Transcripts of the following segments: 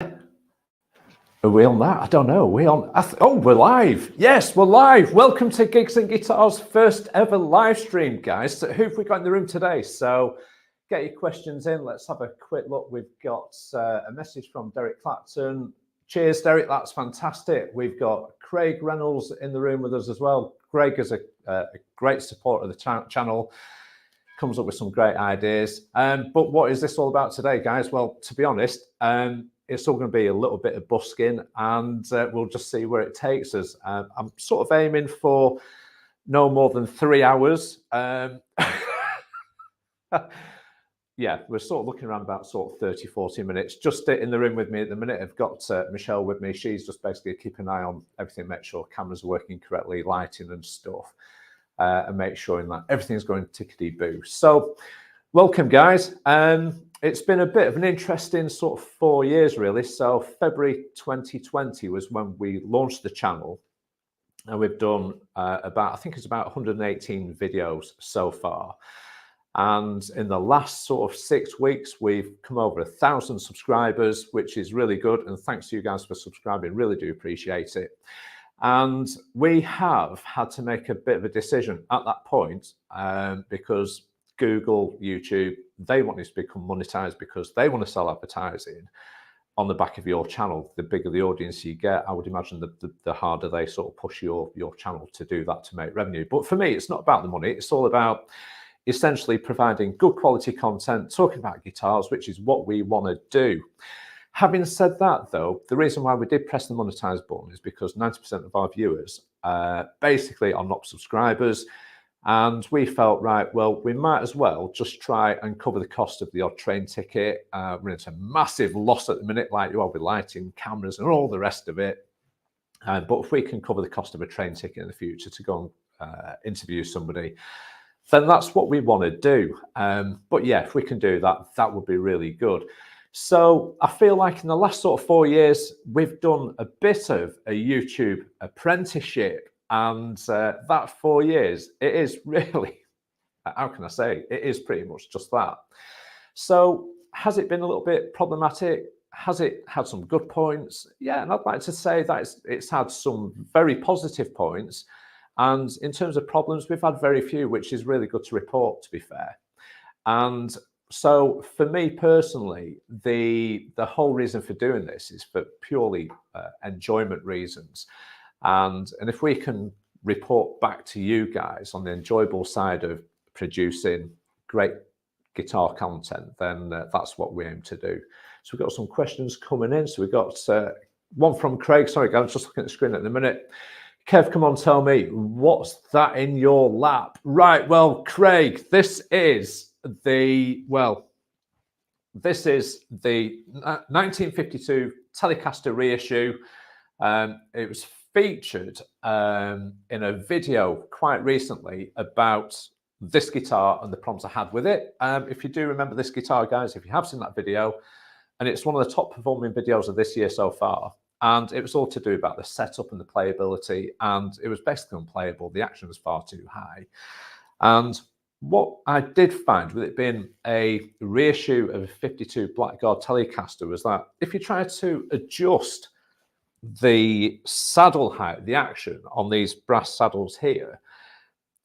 Are we on that? I don't know. Are we on? Oh, we're live. Yes, we're live. Welcome to Gigs and Guitars' first ever live stream, guys. So who have we got in the room today? So get your questions in. Let's have a quick look. We've got a message from Derek Clapton. Cheers, Derek. That's fantastic. We've got Craig Reynolds in the room with us as well. Craig is a great supporter of the channel. Comes up with some great ideas. But what is this all about today, guys? Well, to be honest, it's all going to be a little bit of busking, and we'll just see where it takes us. I'm sort of aiming for no more than 3 hours. Yeah, we're sort of looking around about sort of 30, 40 minutes. Just in the room with me at the minute, I've got Michelle with me. She's just basically keeping an eye on everything, make sure cameras are working correctly, lighting and stuff, and make sure that everything's going tickety-boo. So welcome, guys. It's been a bit of an interesting sort of 4 years, really. So February 2020 was when we launched the channel, and we've done I think it's about 118 videos so far. And in the last sort of 6 weeks, we've come over 1,000 subscribers, which is really good. And thanks to you guys for subscribing, really do appreciate it. And we have had to make a bit of a decision at that point because Google, YouTube, they want this to become monetized because they want to sell advertising on the back of your channel. The bigger the audience you get, I would imagine the harder they sort of push your channel to do that to make revenue. But for me, it's not about the money. It's all about essentially providing good quality content, talking about guitars, which is what we want to do. Having said that, though, the reason why we did press the monetize button is because 90% of our viewers basically are not subscribers. And we felt, right, well, we might as well just try and cover the cost of the odd train ticket. We're into a massive loss at the minute, like you are with lighting, cameras, and all the rest of it. But if we can cover the cost of a train ticket in the future to go and interview somebody, then that's what we want to do. But yeah, if we can do that, that would be really good. So I feel like in the last sort of 4 years, we've done a bit of a YouTube apprenticeship. And that 4 years, it is really, how can I say, it is pretty much just that. So has it been a little bit problematic? Has it had some good points? Yeah, and I'd like to say that it's had some very positive points. And in terms of problems, we've had very few, which is really good to report, to be fair. And so for me personally, the whole reason for doing this is for purely enjoyment reasons. And if we can report back to you guys on the enjoyable side of producing great guitar content, then that's what we aim to do. So we've got some questions coming in. So we've got one from Craig. Sorry, guys, just looking at the screen at the minute. Kev, come on, tell me, what's that in your lap? Right, well, Craig, this is the 1952 Telecaster reissue. It was featured in a video quite recently about this guitar and the problems I had with it. If you do remember this guitar, guys, if you have seen that video, and it's one of the top performing videos of this year so far, and it was all to do about the setup and the playability, and it was basically unplayable. The action was far too high. And what I did find with it being a reissue of a 52 Blackguard Telecaster was that if you try to adjust the saddle height, the action on these brass saddles here,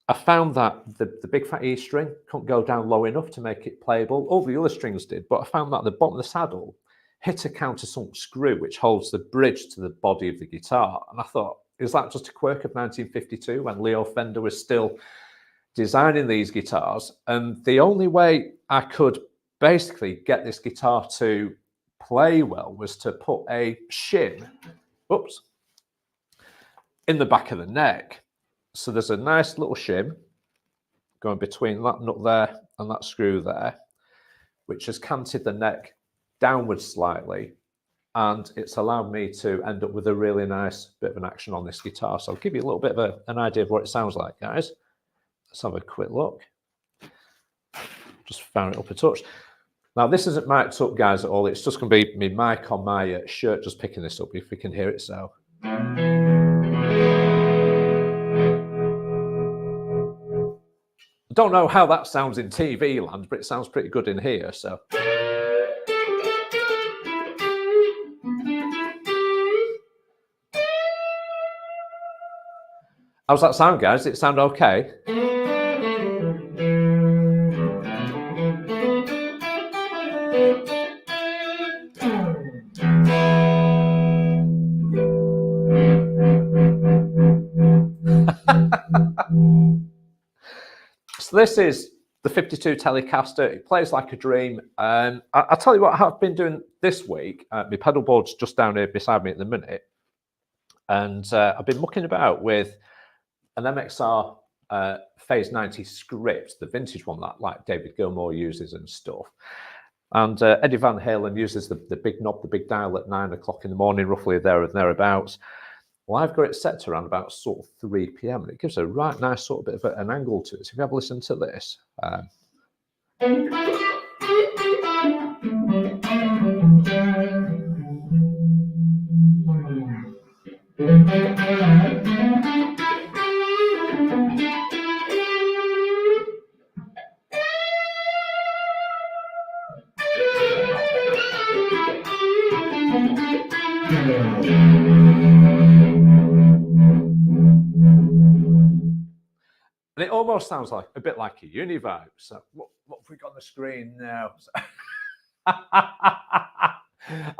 I found that the big fat E string couldn't go down low enough to make it playable. All the other strings did, but I found that at the bottom of the saddle hit a countersunk screw which holds the bridge to the body of the guitar. And I thought, is that just a quirk of 1952 when Leo Fender was still designing these guitars? And the only way I could basically get this guitar to play well was to put a shim, in the back of the neck. So there's a nice little shim going between that nut there and that screw there, which has canted the neck downwards slightly, and it's allowed me to end up with a really nice bit of an action on this guitar. So I'll give you a little bit of an idea of what it sounds like, guys. Let's have a quick look. Just found it up a touch. Now, this isn't mic'd up, guys, at all. It's just going to be me mic on my shirt just picking this up, if we can hear it. So I don't know how that sounds in TV land, but it sounds pretty good in here. So How's that sound, guys? Does it sound okay? So this is the 52 Telecaster. It plays like a dream. I'll tell you what I've been doing this week. My pedal board's just down here beside me at the minute. And I've been mucking about with an MXR Phase 90 script, the vintage one that like David Gilmour uses and stuff. And Eddie Van Halen uses the big knob, the big dial at 9 o'clock in the morning, roughly there and thereabouts. Well, I've got it set to around about sort of 3 p.m. and it gives a right nice sort of bit of an angle to it. So if you have a listen to this. And it almost sounds like a bit like a Univibe. So what have we got on the screen now?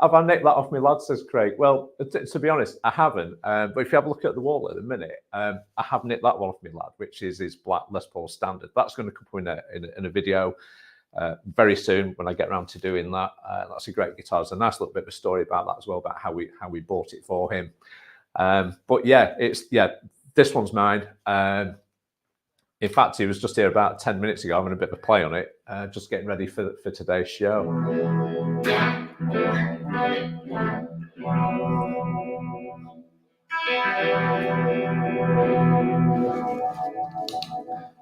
Have I nicked that off my lad, says Craig? Well, to be honest, I haven't. But if you have a look at the wall at the minute, I have nicked that one off my lad, which is his black Les Paul Standard. That's going to come in a video very soon when I get around to doing that. That's a great guitar. There's a nice little bit of a story about that as well, about how we bought it for him. But yeah, this one's mine. In fact, he was just here about 10 minutes ago having a bit of a play on it, just getting ready for today's show.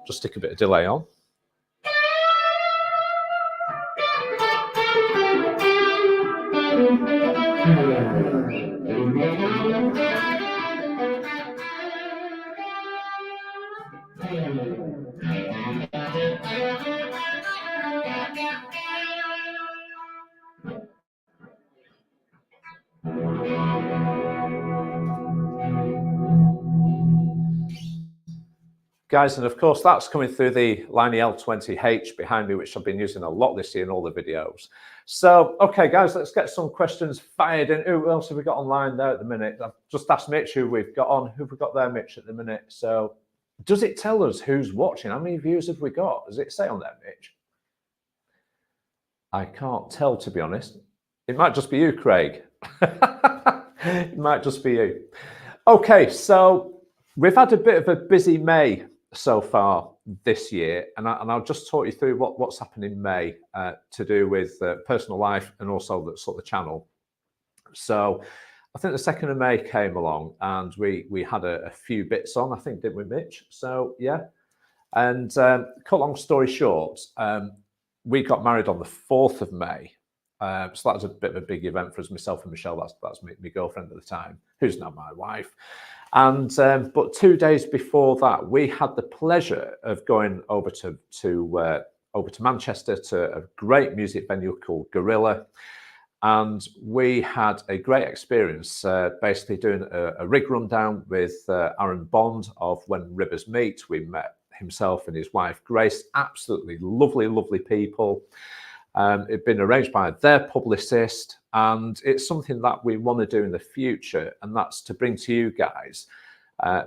Just stick a bit of delay on. Guys, and of course that's coming through the Liney L20H behind me, which I've been using a lot this year in all the videos. So, okay, guys, let's get some questions fired in. Who else have we got online there at the minute? I've just asked Mitch who we've got on. Who've we got there, Mitch, at the minute? So, does it tell us who's watching? How many views have we got? Does it say on there, Mitch? I can't tell, to be honest. It might just be you, Craig. It might just be you. Okay, so we've had a bit of a busy May so far this year, and I'll just talk you through what's happened in May to do with personal life and also the sort of channel. So I think the 2nd of May came along and we had a few bits on, I think, didn't we, Mitch? So yeah, and cut long story short, we got married on the 4th of May. So that was a bit of a big event for us, myself and Michelle. That's my girlfriend at the time, who's now my wife. And but 2 days before that, we had the pleasure of going over to Manchester to a great music venue called Gorilla, and we had a great experience. Basically, doing a rig rundown with Aaron Bond of When Rivers Meet. We met himself and his wife Grace. Absolutely lovely, lovely people. It'd been arranged by their publicist, and it's something that we want to do in the future, and that's to bring to you guys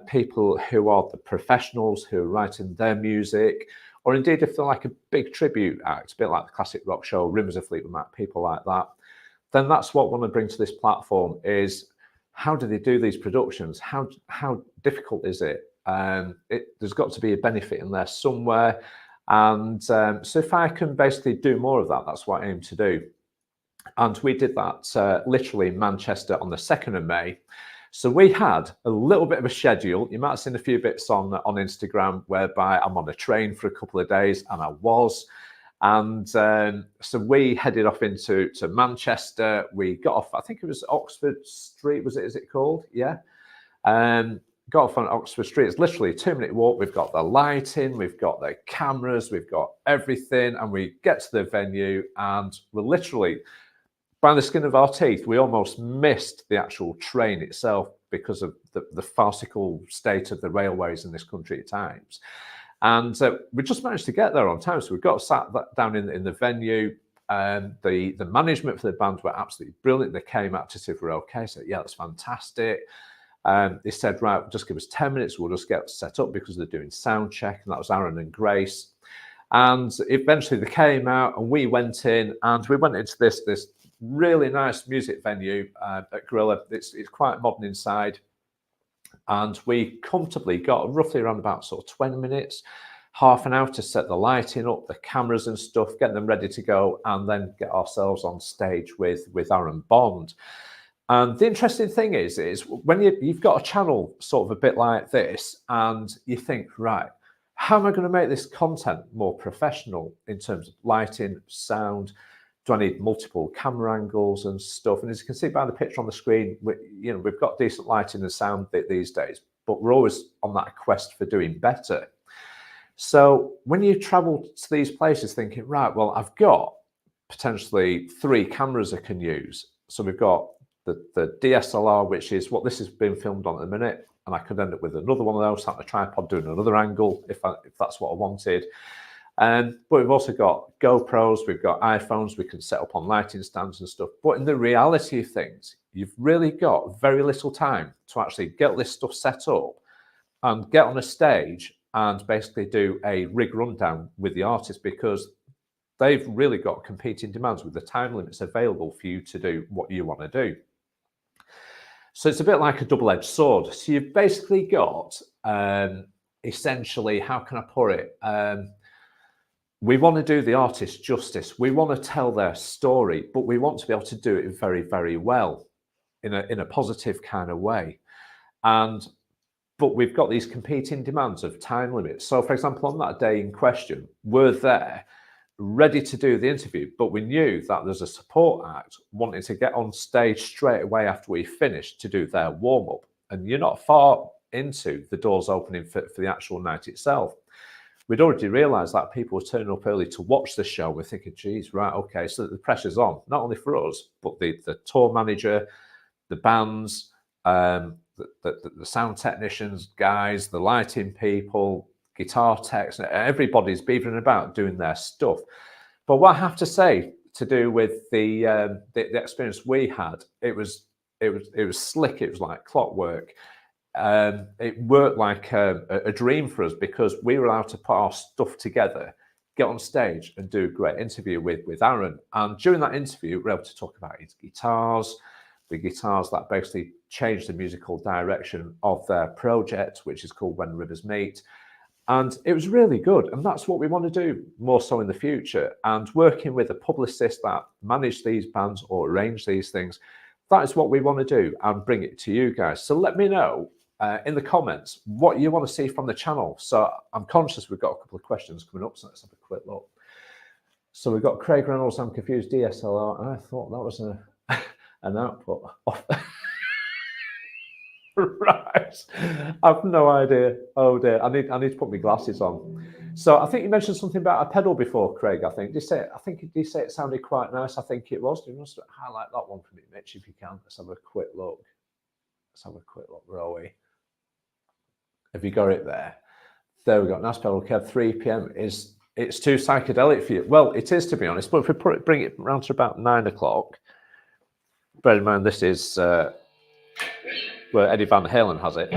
people who are the professionals who are writing their music, or indeed if they're like a big tribute act, a bit like the Classic Rock Show, Rimmers of Fleetwood Mac, people like that, then that's what we want to bring to this platform is how do they do these productions? How difficult is it? There's got to be a benefit in there somewhere. And so if I can basically do more of that, that's what I aim to do. And we did that literally in Manchester on the 2nd of May. So we had a little bit of a schedule. You might have seen a few bits on Instagram whereby I'm on a train for a couple of days, and I was. And so we headed off into Manchester. We got off, I think it was Oxford Street, is it called? Yeah. Got off on Oxford Street. It's literally a 2-minute walk. We've got the lighting, we've got the cameras, we've got everything, and we get to the venue, and we're literally, by the skin of our teeth, we almost missed the actual train itself because of the farcical state of the railways in this country at times. And we just managed to get there on time. So we got sat down in the venue. The management for the band were absolutely brilliant. They came out to see if we're okay. So yeah, that's fantastic. They said, right, just give us 10 minutes. We'll just get set up because they're doing sound check. And that was Aaron and Grace. And eventually they came out and we went in, and we went into this really nice music venue at Gorilla. It's quite modern inside. And we comfortably got roughly around about sort of 20 minutes, half an hour to set the lighting up, the cameras and stuff, get them ready to go, and then get ourselves on stage with Aaron Bond. And the interesting thing is when you've got a channel sort of a bit like this, and you think, right, how am I going to make this content more professional in terms of lighting, sound? Do I need multiple camera angles and stuff? And as you can see by the picture on the screen, we've got decent lighting and sound these days, but we're always on that quest for doing better. So when you travel to these places thinking, right, well, I've got potentially 3 cameras I can use. So we've got the DSLR, which is what this has been filmed on at the minute, and I could end up with another one of those, sat on a tripod doing another angle if that's what I wanted. But we've also got GoPros, we've got iPhones, we can set up on lighting stands and stuff. But in the reality of things, you've really got very little time to actually get this stuff set up and get on a stage and basically do a rig rundown with the artist, because they've really got competing demands with the time limits available for you to do what you want to do. So it's a bit like a double-edged sword. So you've basically got, essentially, how can I put it? We want to do the artist justice. We want to tell their story, but we want to be able to do it very, very well in a positive kind of way. But we've got these competing demands of time limits. So, for example, on that day in question, we're there ready to do the interview, but we knew that there's a support act wanting to get on stage straight away after we finished to do their warm-up. And you're not far into the doors opening for the actual night itself. We'd already realised that people were turning up early to watch the show. We're thinking, geez, right, okay, so the pressure's on, not only for us, but the tour manager, the bands, the sound technicians, guys, the lighting people, guitar techs, everybody's beavering about doing their stuff. But what I have to say, to do with the experience we had, it was slick. It was like clockwork. It worked like a dream for us, because we were allowed to put our stuff together, get on stage and do a great interview with Aaron. And during that interview, we were able to talk about his guitars, the guitars that basically changed the musical direction of their project, which is called When Rivers Meet. And it was really good. And that's what we want to do more so in the future. And working with a publicist that manage these bands or arrange these things, that is what we want to do and bring it to you guys. So let me know in the comments what you want to see from the channel. So I'm conscious we've got a couple of questions coming up, so let's have a quick look. So we've got Craig Reynolds, I'm confused, DSLR, and I thought that was an output. Right, I've no idea. Oh dear, I need to put my glasses on. So I think you mentioned something about a pedal before, Craig. I think. Did you say it sounded quite nice? I think it was. You must highlight that one for me, Mitch, if you can. Let's have a quick look. Where are we? Have you got it there? There we go. Nice pedal. Okay, 3 p.m. It's too psychedelic for you. Well, it is, to be honest. But if we bring it round to about 9 o'clock. Bear in mind, this is where Eddie Van Halen has it.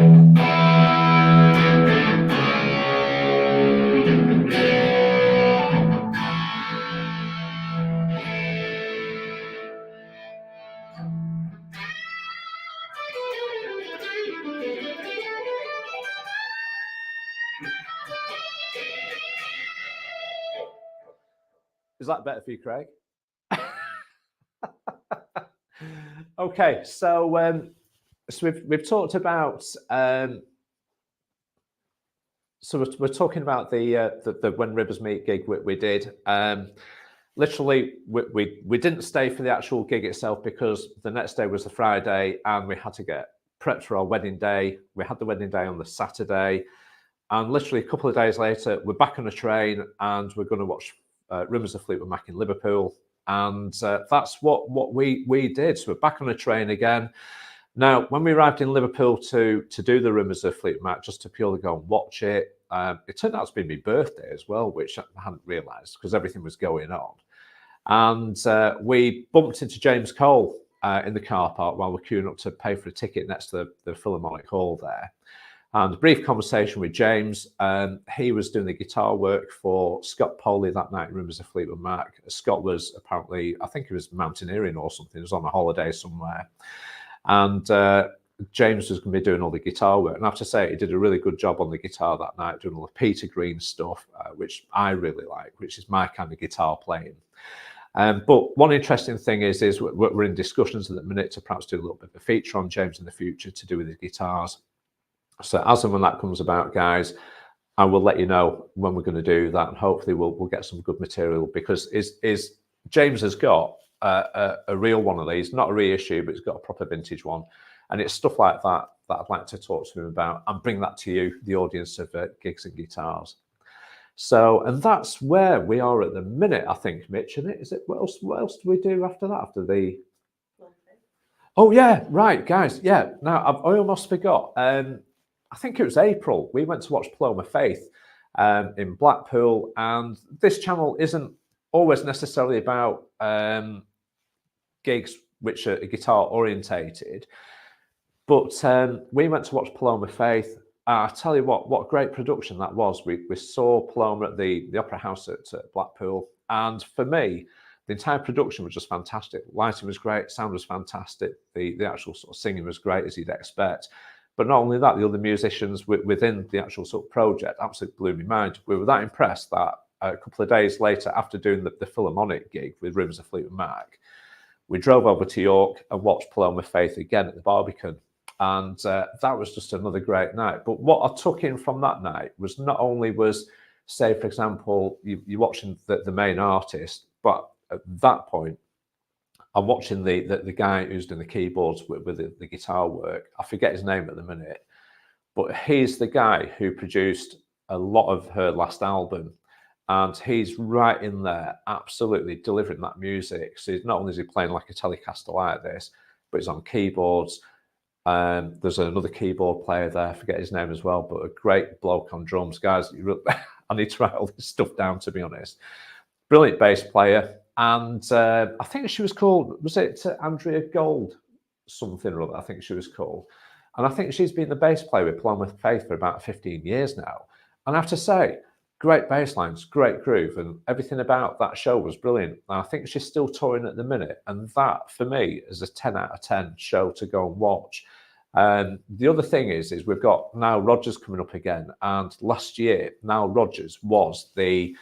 Is that better for you, Craig? Okay, so we've talked about so we're talking about the When Rivers Meet gig we did. Literally, we didn't stay for the actual gig itself, because the next day was the Friday and we had to get prepped for our wedding day. We had the wedding day on the Saturday, and literally a couple of days later, we're back on a train and we're going to watch Rumours of Fleetwood Mac in Liverpool. And that's what we did. So we're back on a train again. Now, when we arrived in Liverpool to do the Rumours of Fleetwood Mac, just to purely go and watch it, it turned out to be my birthday as well, which I hadn't realised because everything was going on. And we bumped into James Cole in the car park while we're queuing up to pay for a ticket next to the Philharmonic Hall there. And a brief conversation with James. He was doing the guitar work for Scott Poley that night, Rumours of Fleetwood Mac. Scott was apparently, I think he was mountaineering or something. He was on a holiday somewhere. And James was going to be doing all the guitar work. And I have to say, he did a really good job on the guitar that night, doing all the Peter Green stuff, which I really like, which is my kind of guitar playing. But one interesting thing is we're in discussions at the minute to perhaps do a little bit of a feature on James in the future to do with his guitars. So as and when that comes about, guys, I will let you know when we're going to do that, and hopefully we'll get some good material, because James has got a real one of these, not a reissue, but he's got a proper vintage one, and it's stuff like that I'd like to talk to him about and bring that to you, the audience of Gigs and Guitars. So, and that's where we are at the minute, I think, Mitch, isn't it? Is it what else do we do after that? After the oh yeah, right, guys, yeah. Now I almost forgot. I think it was April. We went to watch Paloma Faith in Blackpool, and this channel isn't always necessarily about gigs which are guitar orientated, but we went to watch Paloma Faith. I tell you what great production that was. We saw Paloma at the Opera House at Blackpool, and for me, the entire production was just fantastic. Lighting was great, sound was fantastic, the actual sort of singing was great, as you'd expect. But not only that, the other musicians within the actual sort of project absolutely blew me mind. We were that impressed that a couple of days later, after doing the Philharmonic gig with Rumours of Fleetwood Mac, we drove over to York and watched Paloma Faith again at the Barbican. And that was just another great night. But what I took in from that night was not only was, say, for example, you're watching the main artist, but at that point, I'm watching the guy who's doing the keyboards with the guitar work. I forget his name at the minute, but he's the guy who produced a lot of her last album, and he's right in there, absolutely delivering that music. So not only is he playing like a Telecaster like this, but he's on keyboards. There's another keyboard player there, I forget his name as well, but a great bloke on drums. Guys, I need to write all this stuff down, to be honest. Brilliant bass player. And I think she was called, was it Andrea Gold? Something or other, I think she was called. And I think she's been the bass player with Paloma Faith for about 15 years now. And I have to say, great bass lines, great groove, and everything about that show was brilliant. And I think she's still touring at the minute. And that, for me, is a 10 out of 10 show to go and watch. The other thing is we've got Nile Rodgers coming up again. And last year, Nile Rodgers was the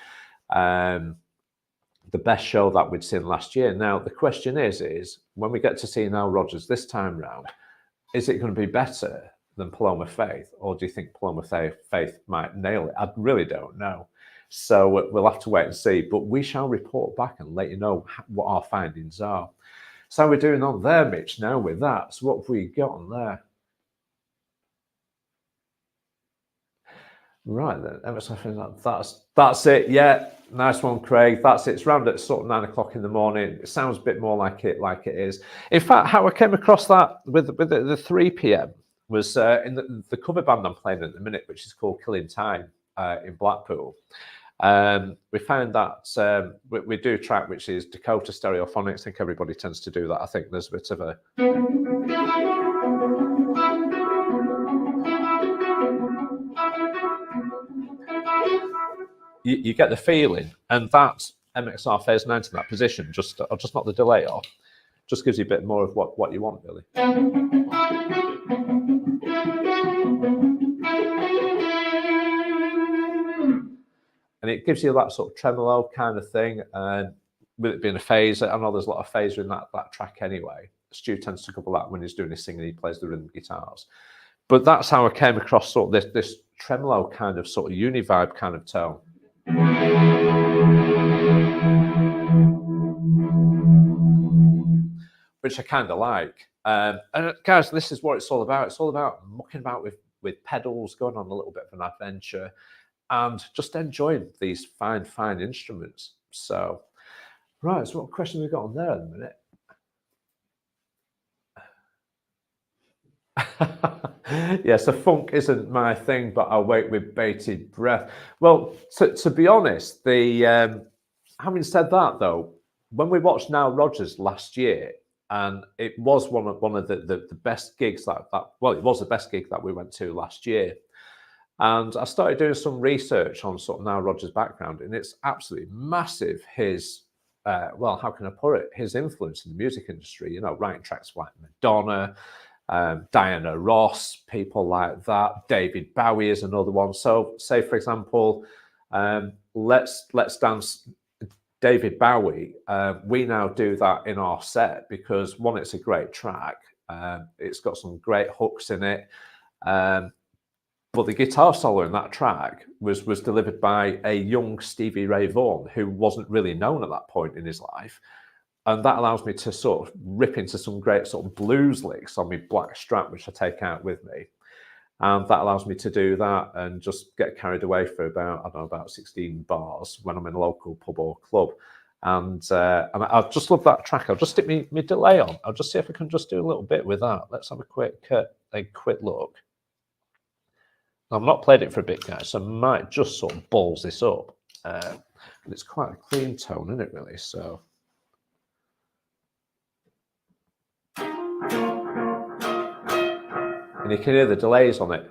best show that we'd seen last year. Now, the question is when we get to see Nile Rodgers this time round, is it going to be better than Paloma Faith, or do you think Paloma Faith might nail it? I really don't know. So we'll have to wait and see, but we shall report back and let you know what our findings are. So how are we doing on there, Mitch, now with that? So what have we got on there? Right then, that's it. Yeah, nice one, Craig. That's it. It's round at sort of 9 o'clock in the morning. It sounds a bit more like it is. In fact, how I came across that with the 3 p.m. was in the cover band I'm playing at the minute, which is called Killing Time in Blackpool. We found that we do a track which is Dakota Stereophonics. I think everybody tends to do that. I think there's a bit of a you get the feeling, and that MXR Phase 90 in that position, just not the delay off, just gives you a bit more of what you want, really. And it gives you that sort of tremolo kind of thing, and with it being a phaser, I know there's a lot of phaser in that track anyway. Stu tends to couple that when he's doing his singing, he plays the rhythm guitars. But that's how I came across sort of this tremolo kind of sort of uni-vibe kind of tone. Which I kind of like. And guys, this is what it's all about. It's all about mucking about with pedals, going on a little bit of an adventure, and just enjoying these fine instruments. So, right, so what question have we got on there in a minute? Yeah, so funk isn't my thing, but I'll wait with bated breath. Well, to be honest, having said that though, when we watched Now Rogers last year, and it was one of the best gigs well, it was the best gig that we went to last year. And I started doing some research on sort of Now Rogers' background, and it's absolutely massive. His well, how can I put it? His influence in the music industry. You know, writing tracks like Madonna, Diana Ross, people like that. David Bowie is another one. So, say for example, Let's Dance. David Bowie. We now do that in our set because one, it's a great track. It's got some great hooks in it. But the guitar solo in that track was delivered by a young Stevie Ray Vaughan, who wasn't really known at that point in his life. And that allows me to sort of rip into some great sort of blues licks on my black Strat, which I take out with me. And that allows me to do that and just get carried away for about, I don't know, about 16 bars when I'm in a local pub or club. And I just love that track. I'll just stick my delay on. I'll just see if I can just do a little bit with that. Let's have a quick look. I've not played it for a bit, guys, so I might just sort of balls this up. But it's quite a clean tone, isn't it, really? So. And you can hear the delays on it.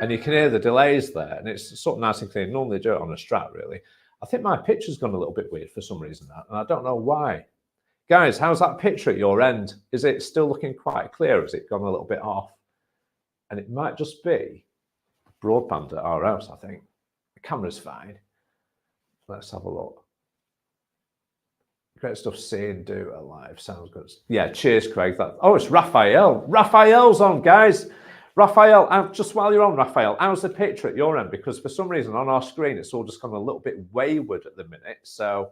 And you can hear the delays there, and it's sort of nice and clean. Normally do it on a Strat, really. I think my picture's gone a little bit weird for some reason, and I don't know why. Guys, how's that picture at your end? Is it still looking quite clear? Has it gone a little bit off? And it might just be broadband at our house, I think. The camera's fine. Let's have a look. Great stuff, seeing do it live. Sounds good. Yeah, cheers, Craig. It's Raphael. Raphael's on, guys. Raphael, just while you're on, Raphael, how's the picture at your end? Because for some reason on our screen, it's all just gone a little bit wayward at the minute. So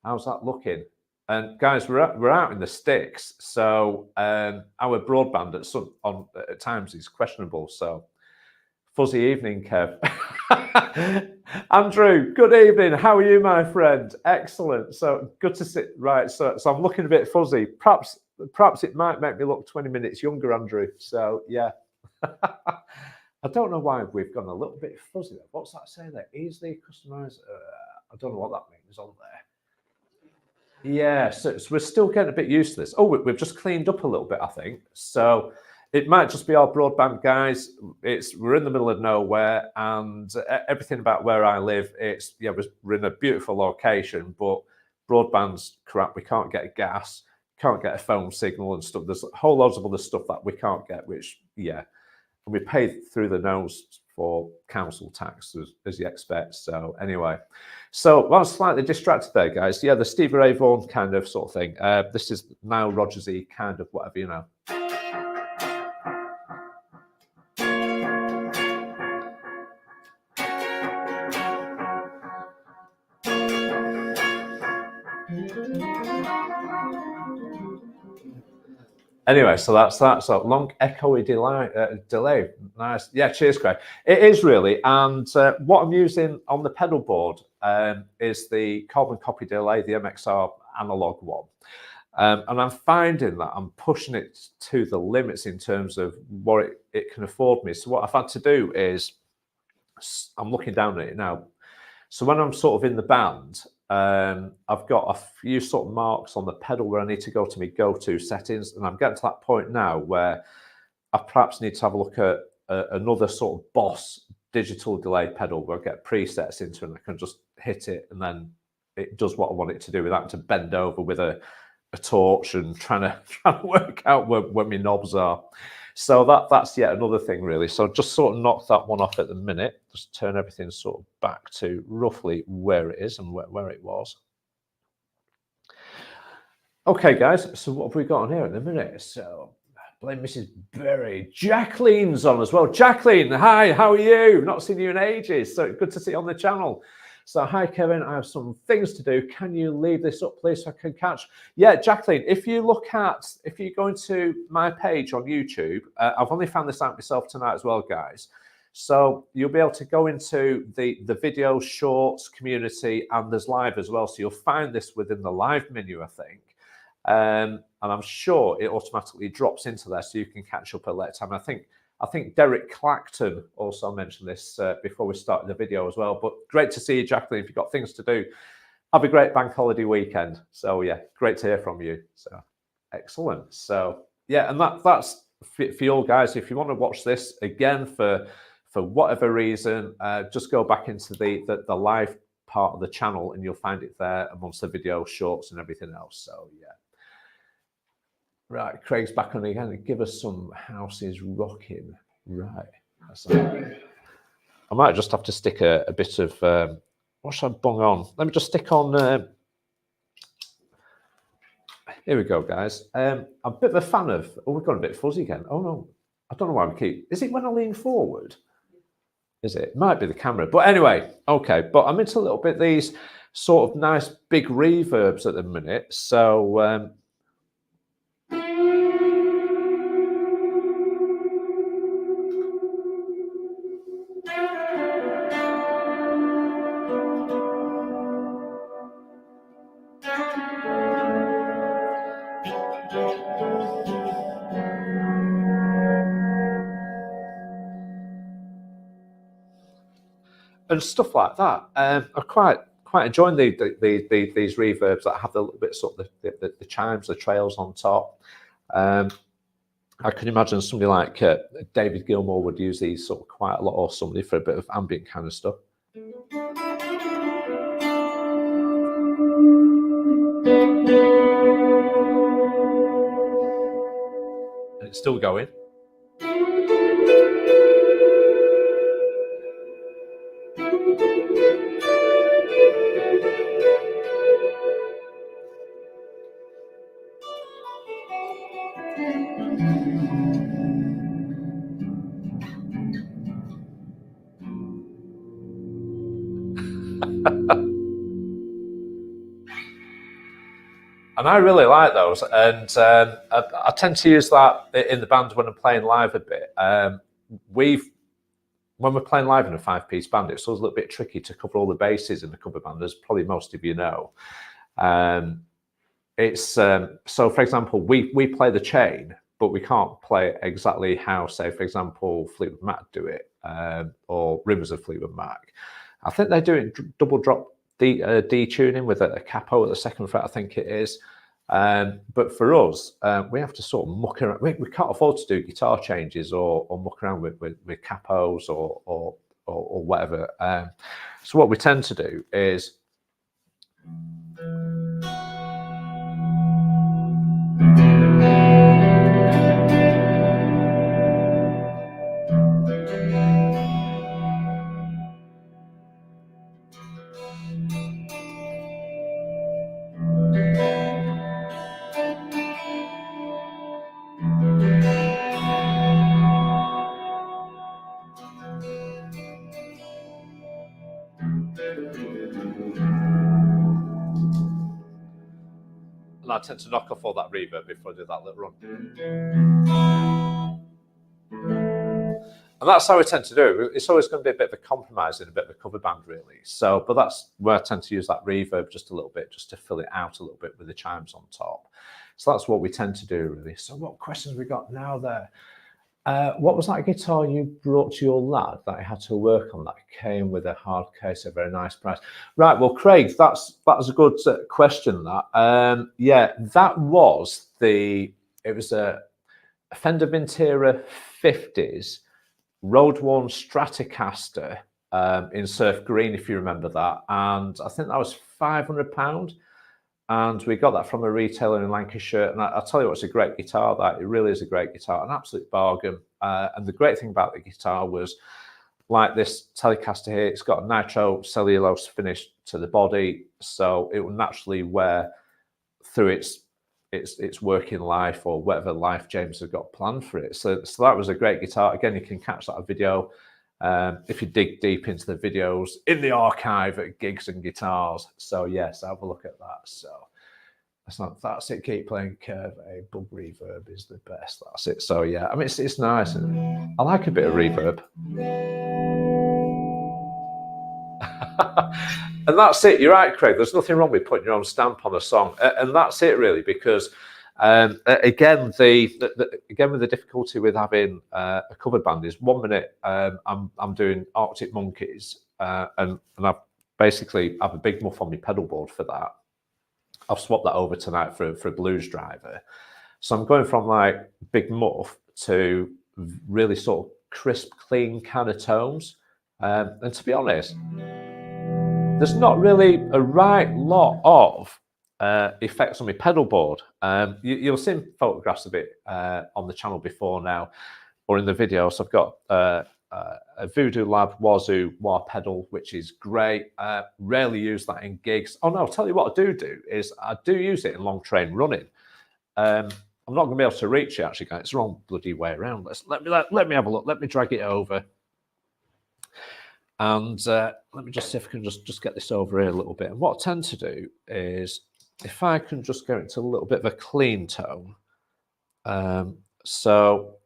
how's that looking? And guys, we're out in the sticks. So our broadband at times is questionable. So fuzzy evening, Kev. Andrew, good evening. How are you, my friend? Excellent. So good to see. Right. So I'm looking a bit fuzzy. Perhaps it might make me look 20 minutes younger, Andrew. So yeah. I don't know why we've gone a little bit fuzzy there. What's that saying there? Easily customized. I don't know what that means on there. Yeah, so we're still getting a bit used to this. Oh, we've just cleaned up a little bit, I think. So it might just be our broadband, guys. We're in the middle of nowhere, and everything about where I live, we're in a beautiful location, but broadband's crap. We can't get gas, can't get a phone signal and stuff. There's a whole loads of other stuff that we can't get, which we pay through the nose for council tax as you expect. So anyway, I was slightly distracted there, guys. Yeah, the Stevie Ray Vaughan kind of sort of thing. This is Now Rogers-y kind of whatever, you know. Anyway, so that's that. So long echoey delay. Nice. Yeah, cheers, Craig. It is really. And what I'm using on the pedal board is the carbon copy delay, the MXR analog one. And I'm finding that I'm pushing it to the limits in terms of what it can afford me. So what I've had to do is, I'm looking down at it now. So when I'm sort of in the band, I've got a few sort of marks on the pedal where I need to go to my go-to settings, and I'm getting to that point now where I perhaps need to have a look at another sort of Boss digital delay pedal where I get presets into, and I can just hit it, and then it does what I want it to do without having to bend over with a torch and trying to work out where my knobs are. So that's yet another thing, really. So just sort of knock that one off at the minute. Just turn everything sort of back to roughly where it is and where it was. Okay, guys. So what have we got on here at the minute? So blame Mrs. Berry. Jacqueline's on as well. Jacqueline, hi. How are you? Not seen you in ages. So good to see you on the channel. So, hi, Kevin, I have some things to do. Can you leave this up, please, so I can catch? Yeah, Jacqueline, if you go into my page on YouTube, I've only found this out myself tonight as well, guys. So you'll be able to go into the video shorts community, and there's live as well. So you'll find this within the live menu, I think. And I'm sure it automatically drops into there so you can catch up at a later time. I think Derek Clacton also mentioned this before we started the video as well. But great to see you, Jacqueline. If you've got things to do, have a great bank holiday weekend. So yeah, great to hear from you. So excellent. So yeah, and that's for you all guys. If you want to watch this again for whatever reason, just go back into the live part of the channel and you'll find it there amongst the video shorts and everything else. So yeah. Right, Craig's back on again. Give us some houses rocking. Right. I might just have to stick a bit of, what should I bung on? Let me just stick on, here we go, guys. I'm a bit of a fan of, oh, we've got a bit fuzzy again. Oh no, I don't know why we keep, is it when I lean forward? Is it? It might be the camera. But anyway, okay. But I'm into a little bit these sort of nice big reverbs at the minute. So, and stuff like that. I quite enjoying these reverbs that have the little bit sort of the chimes, the trails on top. I can imagine somebody like David Gilmour would use these sort of quite a lot, or somebody for a bit of ambient kind of stuff. And it's still going. And I really like those, and I tend to use that in the band when I'm playing live a bit. When we're playing live in a 5-piece band, it's always a little bit tricky to cover all the bases in the cover band, as probably most of you know. So, for example, we play the chain, but we can't play exactly how, say, for example, Fleetwood Mac do it, or Rivers of Fleetwood Mac. I think they do it double drop D tuning with a capo at the second fret, I think it is. But for us, we have to sort of muck around. We can't afford to do guitar changes or muck around with capos or whatever. So what we tend to do is and I tend to knock off all that reverb before I do that little run. And that's how I tend to do it. It's always going to be a bit of a compromise in a bit of a cover band, really. So, but that's where I tend to use that reverb just a little bit, just to fill it out a little bit with the chimes on top. So that's what we tend to do, really. So what questions we got now there? What was that guitar you brought to your lad that I had to work on that came with a hard case, a very nice price? Right, well, Craig, that was a good question, that. Yeah, that was it was a Fender Vintera 50s road-worn Stratocaster in surf green, if you remember that. And I think that was £500. And we got that from a retailer in Lancashire. And I'll tell you what, it's a great guitar, that. It really is a great guitar, an absolute bargain. And the great thing about the guitar was, like this Telecaster here, it's got a nitro cellulose finish to the body. So it will naturally wear through its working life, or whatever life James has got planned for it. So that was a great guitar. Again, you can catch that video if you dig deep into the videos in the archive at Gigs and Guitars. So yes, have a look at that. So that's it. Keep playing Curve. A bug reverb is the best. That's it. So yeah, I mean it's nice, and I like a bit of reverb. And that's it. You're right, Craig. There's nothing wrong with putting your own stamp on a song, and that's it really. Because again, with the difficulty with having a covered band is 1 minute I'm doing Arctic Monkeys, and I basically have a Big Muff on my pedal board for that. I've swapped that over tonight for a Blues Driver, so I'm going from like Big Muff to really sort of crisp, clean kind of tones, and to be honest, there's not really a right lot of effects on my pedal board. You'll see photographs of it on the channel before now, or in the video. So I've got a Voodoo Lab Wazoo wah pedal, which is great. Rarely use that in gigs. Oh no, I'll tell you what I do is I do use it in long train running. I'm not going to be able to reach it actually, guys. It's the wrong bloody way around. Let me have a look. Let me drag it over. And let me just see if I can just get this over here a little bit. And what I tend to do is, if I can just go into a little bit of a clean tone. So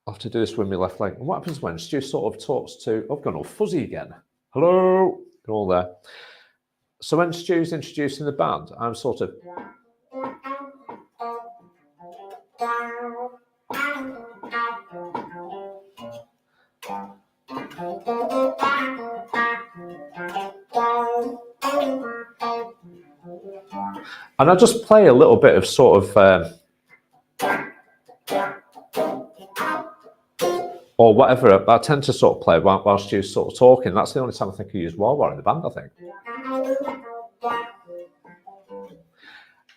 I'll have to do this with my left leg. And what happens when Stu sort of talks to, I've gone all fuzzy again. Hello, all there. So when Stu's introducing the band, I'm sort of, and I just play a little bit of sort of, or whatever. I tend to sort of play whilst you're sort of talking. That's the only time I think I use wah-wah in the band, I think.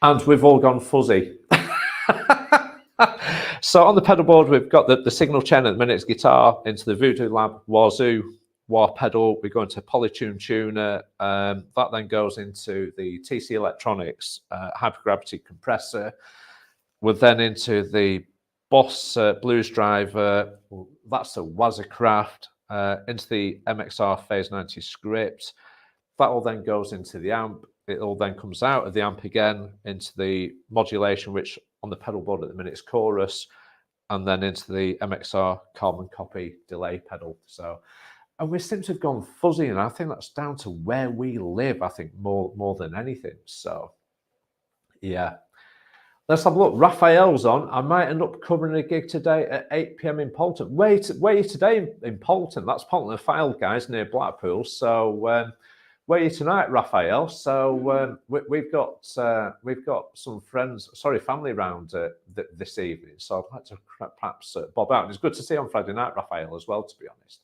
And we've all gone fuzzy. So on the pedal board, we've got the signal chain at the minute, it's guitar, into the Voodoo Lab Wazoo wah pedal. We go into Polytune tuner. That then goes into the TC Electronics hypergravity compressor. We're then into the Boss Blues Driver. That's a Wazacraft. Into the MXR Phase 90 script. That all then goes into the amp. It all then comes out of the amp again into the modulation, which on the pedal board at the minute is Chorus, and then into the MXR Carbon Copy delay pedal. So, and we seem to have gone fuzzy, and I think that's down to where we live, I think, more than anything. So, yeah. Let's have a look. Raphael's on. I might end up covering a gig today at 8 p.m. in Poulton. Where are you today in Poulton? That's Poulton Fylde, guys, near Blackpool. So, where are you tonight, Raphael? So we've got some family around this evening. So I'd like to perhaps bob out. And it's good to see you on Friday night, Raphael, as well, to be honest.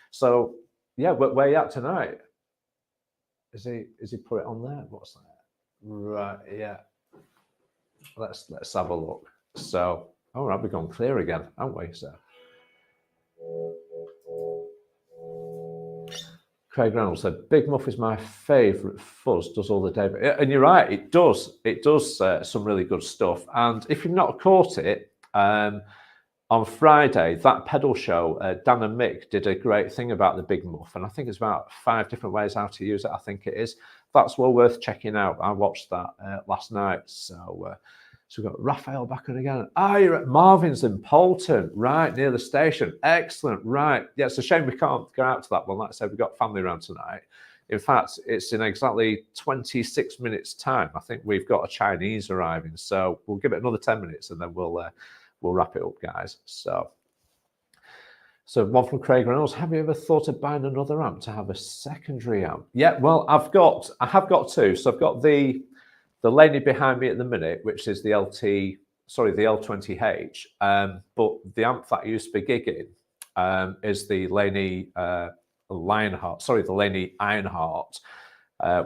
So yeah, where are you at tonight? Is he put it on there? What's that? Right, yeah. Let's have a look. So, all right, we've gone clear again, haven't we? So. Craig Reynolds said, Big Muff is my favourite fuzz, does all the day. And you're right, it does. It does some really good stuff. And if you've not caught it, on Friday, that pedal show, Dan and Mick did a great thing about the Big Muff. And I think it's about 5 different ways how to use it, I think it is. That's well worth checking out. I watched that last night. So we've got Raphael back on again. You're at Marvin's in Poulton, right, near the station. Excellent, right. Yeah, it's a shame we can't go out to that one. Like I said, we've got family around tonight. In fact, it's in exactly 26 minutes' time. I think we've got a Chinese arriving. So we'll give it another 10 minutes and then we'll wrap it up, guys. So one from Craig Reynolds. Have you ever thought of buying another amp to have a secondary amp? Yeah, well, I have got two. So I've got the Laney behind me at the minute, which is the L20H. But the amp that I used to be gigging is the Laney the Laney Ironheart,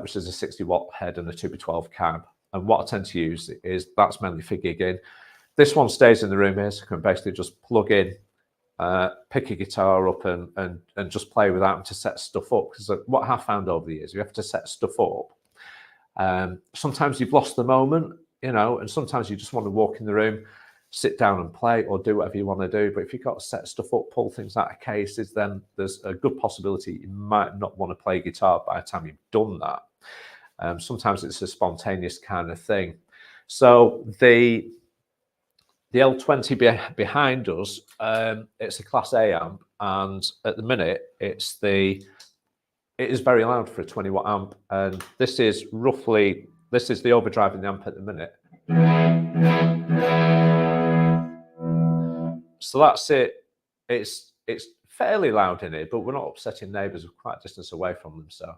which is a 60-watt head and a 2x12 cab. And what I tend to use is that's mainly for gigging. This one stays in the room here, so I can basically just plug in, pick a guitar up and just play with that to set stuff up. Because what I have found over the years, you have to set stuff up. Sometimes you've lost the moment, and sometimes you just want to walk in the room, sit down and play or do whatever you want to do. But if you've got to set stuff up, pull things out of cases, then there's a good possibility you might not want to play guitar by the time you've done that. Sometimes it's a spontaneous kind of thing. So the L20 behind us, it's a Class A amp, and at the minute it is very loud for a 20-watt amp, and this is the overdrive in the amp at the minute. So that's it. It's fairly loud in here, but we're not upsetting neighbours. We're quite a distance away from them, so.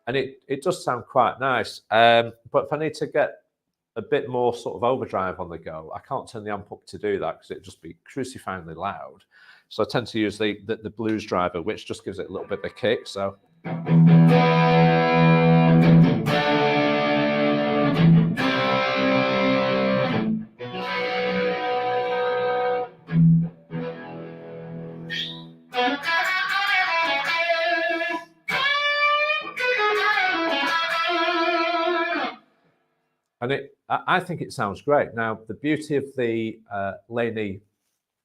And it does sound quite nice, but if I need to get a bit more sort of overdrive on the go, I can't turn the amp up to do that because it'd just be crucifyingly loud. So I tend to use the blues driver, which just gives it a little bit of a kick. So. And I think it sounds great. Now, the beauty of the Laney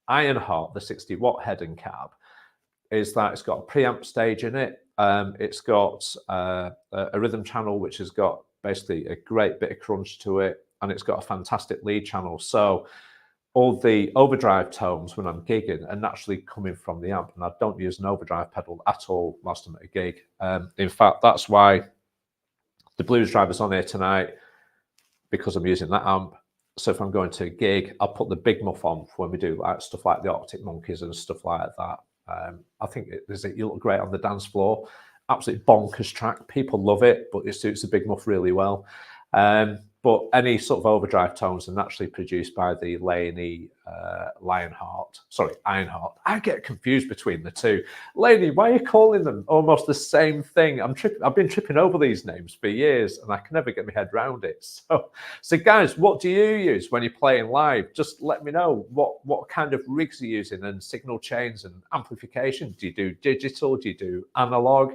Ironheart, the 60-watt head and cab, is that it's got a preamp stage in it. It's got a rhythm channel, which has got basically a great bit of crunch to it, and it's got a fantastic lead channel. So all the overdrive tones when I'm gigging are naturally coming from the amp, and I don't use an overdrive pedal at all whilst I'm at a gig. In fact, that's why the blues driver's on here tonight, because I'm using that amp. So if I'm going to a gig, I'll put the big muff on when we do like stuff like the Arctic Monkeys and stuff like that. I think you look great on the dance floor. Absolutely bonkers track. People love it, but it suits the big muff really well. But any sort of overdrive tones are naturally produced by the Laney Ironheart. I get confused between the two. Laney, why are you calling them almost the same thing? I've been tripping over these names for years, and I can never get my head around it. So guys, what do you use when you're playing live? Just let me know what kind of rigs you're using and signal chains and amplification. Do you do digital? Do you do analog?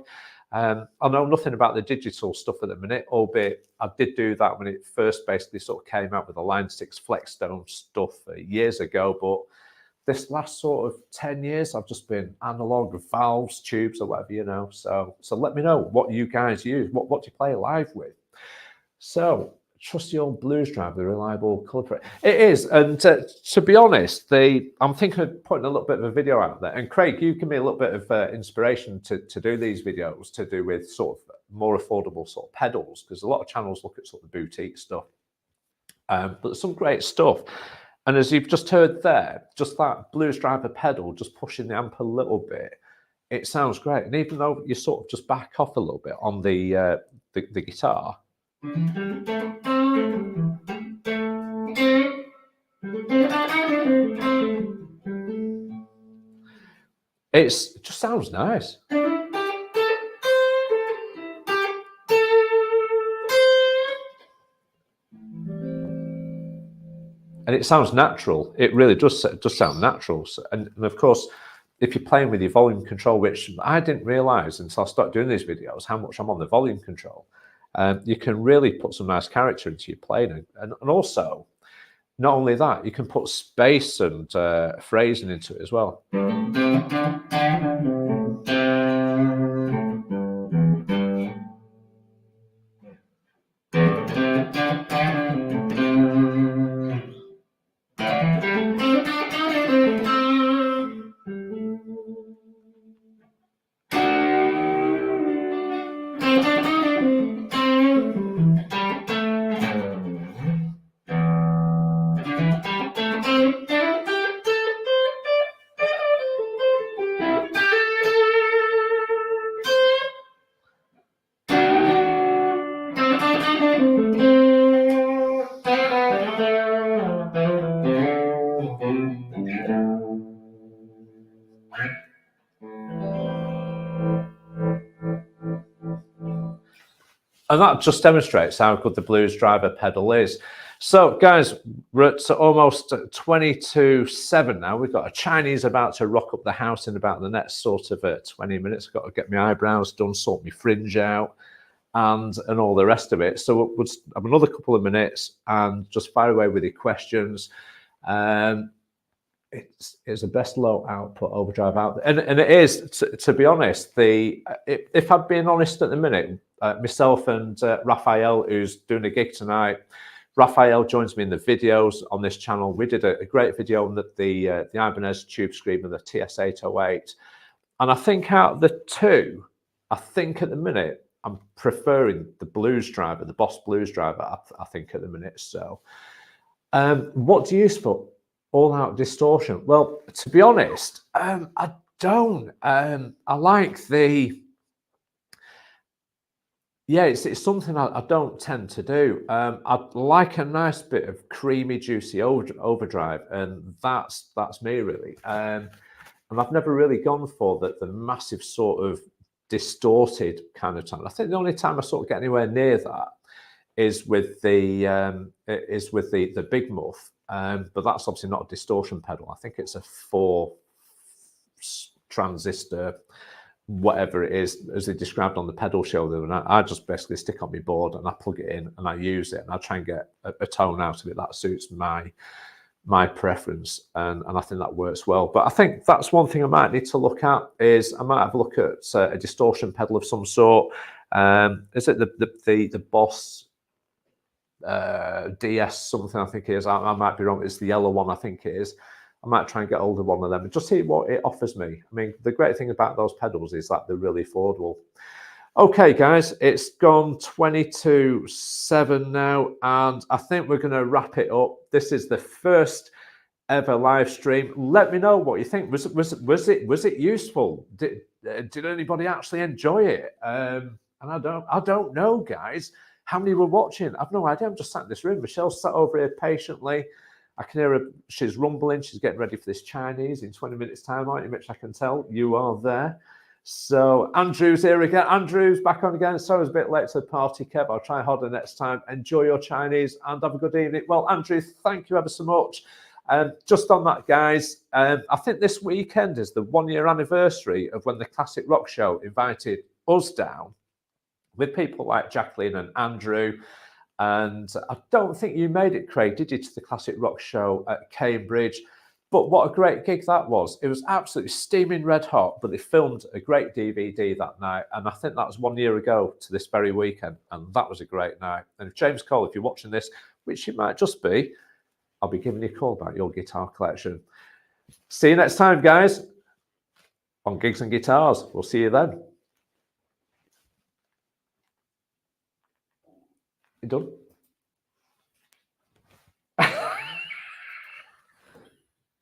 I know nothing about the digital stuff at the minute, albeit I did do that when it first basically sort of came out with the Line 6 Flexstone stuff years ago. But this last sort of 10 years, I've just been analog, valves, tubes, or whatever, you know. So let me know what you guys use. What do you play live with? So trusty old blues driver, the reliable colour. It is, and to be honest, I'm thinking of putting a little bit of a video out there. And Craig, you give me a little bit of inspiration to do these videos to do with sort of more affordable sort of pedals, because a lot of channels look at sort of boutique stuff, but there's some great stuff. And as you've just heard there, just that blues driver pedal, just pushing the amp a little bit, it sounds great. And even though you sort of just back off a little bit on the guitar, it just sounds nice. And it sounds natural. It really does sound natural. And of course, if you're playing with your volume control, which I didn't realize until I started doing these videos, how much I'm on the volume control, you can really put some nice character into your playing. And also, not only that, you can put space and phrasing into it as well. And that just demonstrates how good the blues driver pedal is. So, guys, we're at almost 22:07 now. We've got a Chinese about to rock up the house in about the next sort of 20 minutes. I've got to get my eyebrows done, sort my fringe out, and all the rest of it. So we'll have another couple of minutes and just fire away with your questions. It's the best low output overdrive out there. And it is, to be honest, if I'm being honest at the minute, myself and Raphael, who's doing a gig tonight, Raphael joins me in the videos on this channel. We did a great video on the Ibanez Tube Screamer, the TS808. And I think out of the two, I think at the minute, I'm preferring the Blues Driver, the Boss Blues Driver, I think at the minute. So what do you use for all-out distortion? Well, to be honest, I don't. I like the... Yeah, it's something I don't tend to do. I like a nice bit of creamy, juicy overdrive, and that's me really. And I've never really gone for the massive sort of distorted kind of tone. I think the only time I sort of get anywhere near that is with the Big Muff, but that's obviously not a distortion pedal. I think it's a 4 transistor, whatever it is, as they described on the pedal show the other night. I just basically stick on my board and I plug it in and I use it and I try and get a tone out of it that suits my preference, and I think that works well. But I think that's one thing I might need to look at, is I might have a look at a distortion pedal of some sort. Is it the Boss DS something, I think it is. I might be wrong. It's the yellow one, I think it is. I might try and get hold of one of them and just see what it offers me. I mean, the great thing about those pedals is that they're really affordable. Okay, guys, it's gone 22:07 now, and I think we're going to wrap it up. This is the first ever live stream. Let me know what you think. Was it useful? Did anybody actually enjoy it? And I don't know, guys. How many were watching? I've no idea. I'm just sat in this room. Michelle's sat over here patiently. I can hear her. She's rumbling. She's getting ready for this Chinese in 20 minutes' time, aren't you, Mitch? I can tell you are there. So Andrew's here again. Andrew's back on again. So I was a bit late to the party, Kev. I'll try harder next time. Enjoy your Chinese and have a good evening. Well, Andrew, thank you ever so much. Just on that, guys, I think this weekend is the 1-year anniversary of when the Classic Rock Show invited us down with people like Jacqueline and Andrew. And I don't think you made it, Craig, did you, to the Classic Rock Show at Cambridge? But what a great gig that was. It was absolutely steaming red hot, but they filmed a great DVD that night. And I think that was 1 year ago to this very weekend. And that was a great night. And if James Cole, if you're watching this, which you might just be, I'll be giving you a call about your guitar collection. See you next time, guys, on Gigs and Guitars. We'll see you then. You done?